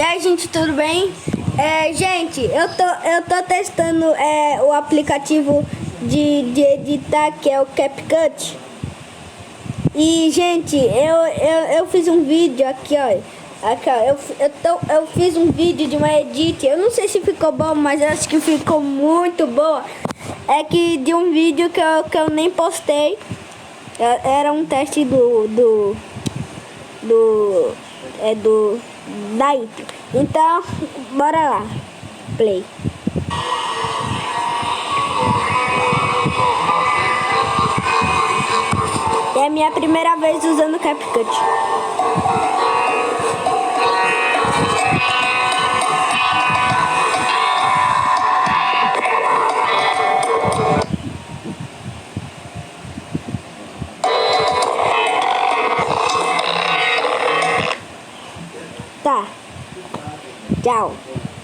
E aí, gente, tudo bem? Gente, eu tô testando o aplicativo de editar, que é o CapCut. E, gente, eu fiz um vídeo aqui, ó. Aqui, ó, eu fiz um vídeo de uma edit. Eu não sei se ficou bom, mas eu acho que ficou muito boa. É que de um vídeo que eu nem postei. Era um teste da IP. Então, bora lá. Play. É a minha primeira vez usando o CapCut. Tá. Tchau.